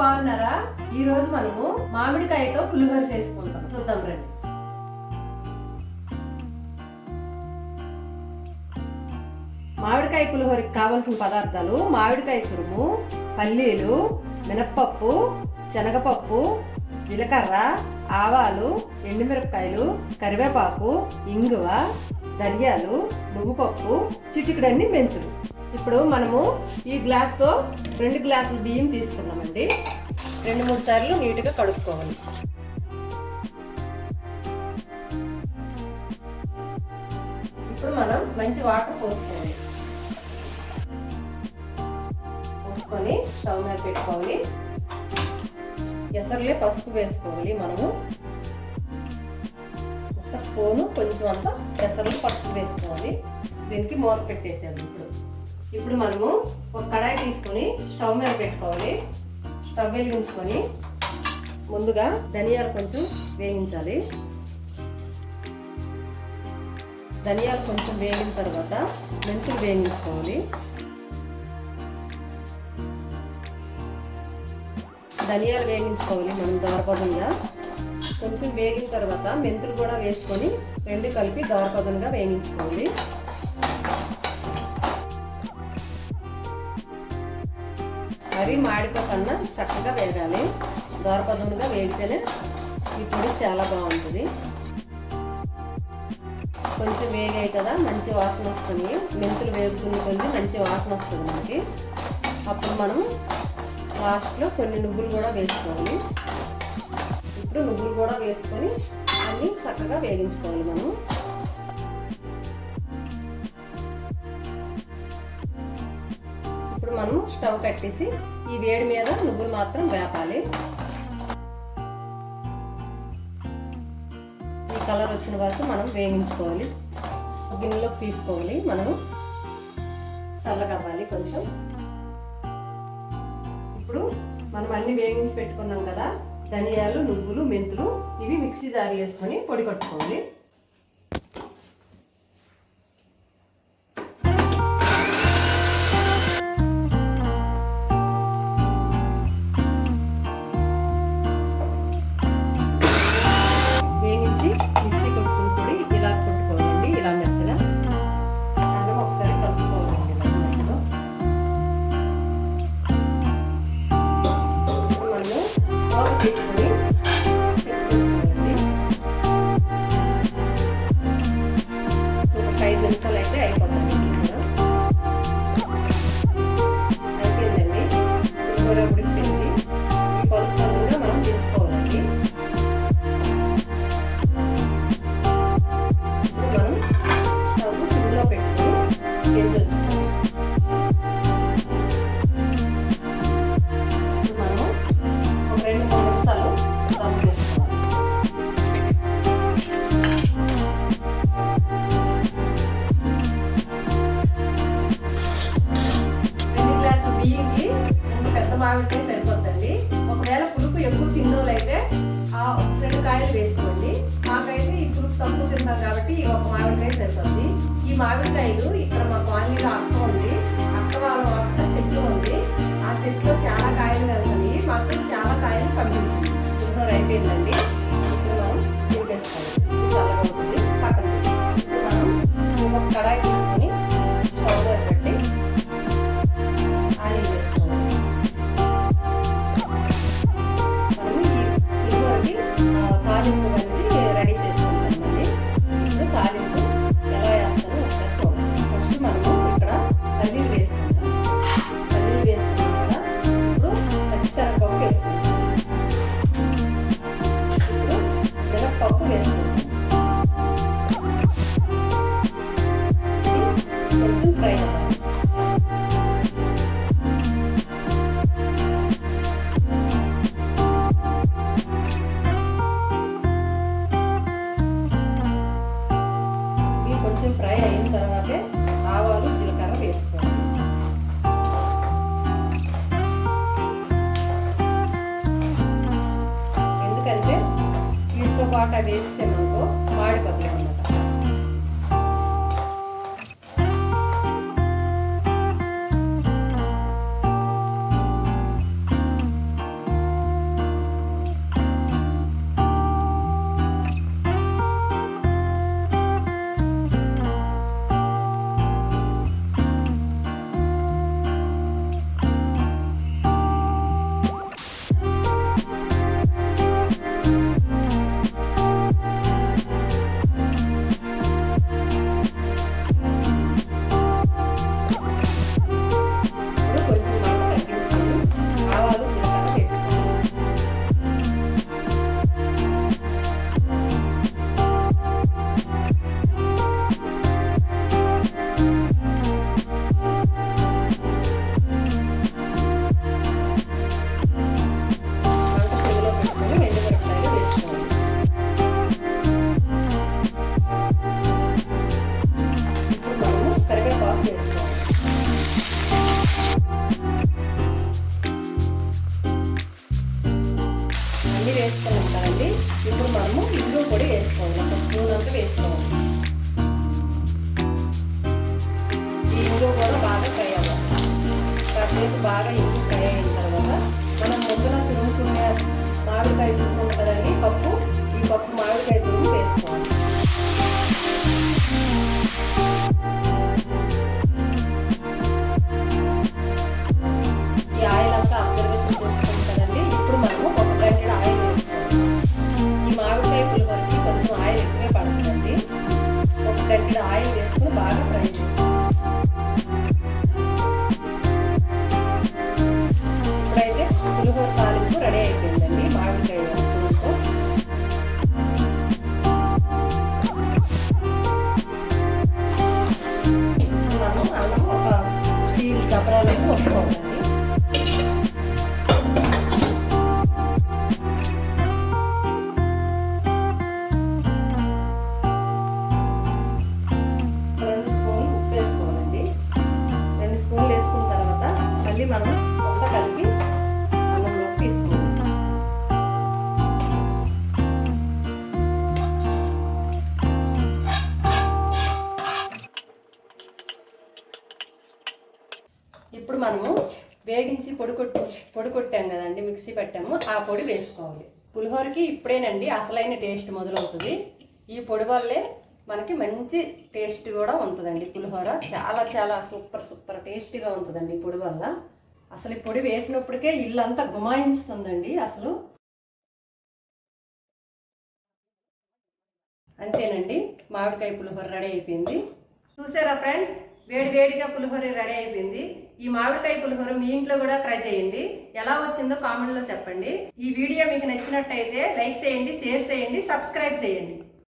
బాగున్నారా? ఈ రోజు మనము మామిడికాయతో పులిహోర చేసుకుంటాం. చూద్దాం రండి. మామిడికాయ పులిహోరకి కావలసిన పదార్థాలు: మామిడికాయ తురుము, పల్లీలు, మినప్పప్పు, శనగపప్పు, జీలకర్ర, ఆవాలు, ఎండుమిరపకాయలు, కరివేపాకు, ఇంగువ, ధనియాలు, నువ్వుపప్పు, చిటికెడన్ని మెంతులు. ఇప్పుడు మనము ఈ గ్లాస్తో 2 గ్లాసులు బియ్యం తీసుకున్నామండి. 2-3 సార్లు నీట్గా కడుక్కోవాలి. ఇప్పుడు మనం మంచి వాటర్ పోసుకొని స్టవ్ మీద పెట్టుకోవాలి. ఎసరులే పసుపు వేసుకోవాలి. మనము 1 స్పూను కొంచెం అంతా ఎసరులు పసుపు వేసుకోవాలి. దీనికి మూత పెట్టేసాము. ఇప్పుడు మనము ఒక కడాయి తీసుకొని స్టవ్ మీద పెట్టుకోవాలి. స్టవ్ వెలిగించుకొని ముందుగా ధనియాలు కొంచెం వేగించాలి. ధనియాలు కొంచెం వేగిన తర్వాత మెంతులు వేగించుకోవాలి. ధనియాలు వేగించుకోవాలి మనం దోరపదంగా. కొంచెం వేగిన తర్వాత మెంతులు కూడా వేసుకొని 2 కలిపి దోరపదంగా వేగించుకోవాలి. మరి మాడిపోకన్నా చక్కగా వేగాలి. దోరపదంగా వేగితేనే ఈ పొడి చాలా బాగుంటుంది. కొంచెం వేగాయి కదా, మంచి వాసన వస్తుంది. మెంతులు వేగుతున్న కొంచెం మంచి వాసన వస్తుంది మనకి. అప్పుడు మనం లాస్ట్లో కొన్ని నువ్వులు కూడా వేసుకోవాలి. ఇప్పుడు నువ్వులు కూడా వేసుకొని అన్నీ చక్కగా వేగించుకోవాలి మనం. ఇప్పుడు మనం స్టవ్ కట్టేసి ఈ వేడి మీద నువ్వులు మాత్రం వేపాలి. ఈ కలర్ వచ్చిన వరకు మనం వేగించుకోవాలి. గిన్నెలోకి తీసుకోవాలి. మనం చల్లగవ్వాలి కొంచెం. ఇప్పుడు మనం అన్ని వేగించి పెట్టుకున్నాం కదా, ధనియాలు, నువ్వులు, మెంతులు, ఇవి మిక్సీ జార్ వేసుకొని పొడి కొట్టుకోవాలి. మిక్సీ కొట్టుకుని పొడి ఇలా కొట్టుకోవాలండి. ఇలా మెత్తగా అన్నం ఒకసారి కలుపుకోవాలండి. ఇలా మెత్తగా మనము కూర తీసుకొని చేసుకోవాలండి. ఒక 5 నిమిషాలు అయితే అయిపోతుంది. అయిపోయిందండి. కూర ఉడికిపోయింది. ఈ పలుకు పలుగా మనం దించుకోవాలండి. మామిడికాయ సరిపోద్దండి. ఒకవేళ పులుపు ఎక్కువ తిన్నోళ్ళైతే 2 కాయలు వేసుకోండి. మాకైతే ఈ పులుపు తక్కువ తింటాం కాబట్టి ఒక మామిడికాయ సరిపోద్ది. ఈ మామిడికాయలు ఇక్కడ మా కాలనీలో అక్క ఉంది. అక్క వాళ్ళ అక్క చెట్టు ఉంది. ఆ చెట్టులో చాలా కాయలు వెళ్తాయి. మాకు చాలా కాయలు పంపించింది. పులిహోర అయిపోయిందండి. ఇప్పుడు మనం తిరిగేసుకోవాలి. చల్లగా ఉంటుంది. పక్కన ఇప్పుడు మనం ఒక కడాయి తీసుకొని స్టవ్ మీద పెట్టి ఆయిల్ వేసుకోవాలి. తాలింపు అనేది రెడీ చేసుకుంటామండి. ఇప్పుడు తాలింపు ఎలా వేస్తామో ఒకసారి చూడండి. ఫస్ట్ మనము ఇక్కడ పల్లీలు వేసుకుంటాం. పల్లీలు వేసుకున్నాం కదా, ఇప్పుడు పచ్చిశనగపప్పు వేసుకుంటాం. ఇప్పుడు మినప్పప్పు వేసుకుంటాం. ఇది కొంచెం ఫ్రై అవ్వాలి. కొంచెం ఫ్రై అయిన తర్వాతే ఆవాలు, జీలకర్ర వేసుకోవాలి. ఎందుకంటే వీటితో పాటు అవి వేసేసామనుకో మాడిపోతాయి అన్నమాట. బాగా ఎక్కువ ఫ్రై అయిన తర్వాత మనం ముందున తురుముకునే మామిడికాయ తురుము కదండి పప్పు, ఈ పప్పు మామిడికాయ తురుము వేసుకోవాలి. ఈ ఆయిల్ అంతా అబ్జర్వేషన్ చేసుకుంటాం కదండి. ఇప్పుడు మనము ఒక గంటెడు ఆయిల్ వేసుకోవాలి. ఈ మామిడికాయ పులిహోరకి కొంచెం ఆయిల్ ఎక్కువే పడుతుందండి. ఒక గంటెడు ఆయిల్ వేసుకుని బాగా ఫ్రై చేసుకోవాలి. ఇప్పుడైతే పులిహోర తాలింపు రెడీ అయిపోయిందండి మామిడికాయ పులుసు. మనం అన్నం ఒక స్టీల్ డబ్రాలకి కొట్టుకోవాలండి. మనం మొత్త కలిపి అన్నంలోకి తీసుకోవాలి. ఇప్పుడు మనము వేగించి పొడి కొట్టాం కదండి, మిక్సీ పెట్టాము, ఆ పొడి వేసుకోవాలి. పులిహోరకి ఇప్పుడేనండి అసలైన టేస్ట్ మొదలవుతుంది. ఈ పొడి వల్లే మనకి మంచి టేస్ట్ కూడా ఉంటుందండి. పులిహోర చాలా చాలా సూపర్ టేస్టీగా ఉంటుందండి ఈ పొడి వల్ల. అసలు ఈ పొడి వేసినప్పటికే ఇల్లంతా గుమాయించుతుందండి. అసలు అంతేనండి, మామిడికాయ పులిహోర రెడీ అయిపోయింది. చూసారా ఫ్రెండ్స్, వేడిగా పులిహోర రెడీ అయిపోయింది. ఈ మామిడికాయ పులిహోర మీ ఇంట్లో కూడా ట్రై చేయండి. ఎలా వచ్చిందో కామెంట్లో చెప్పండి. ఈ వీడియో మీకు నచ్చినట్టయితే లైక్ చేయండి, షేర్ చేయండి, సబ్స్క్రైబ్ చేయండి.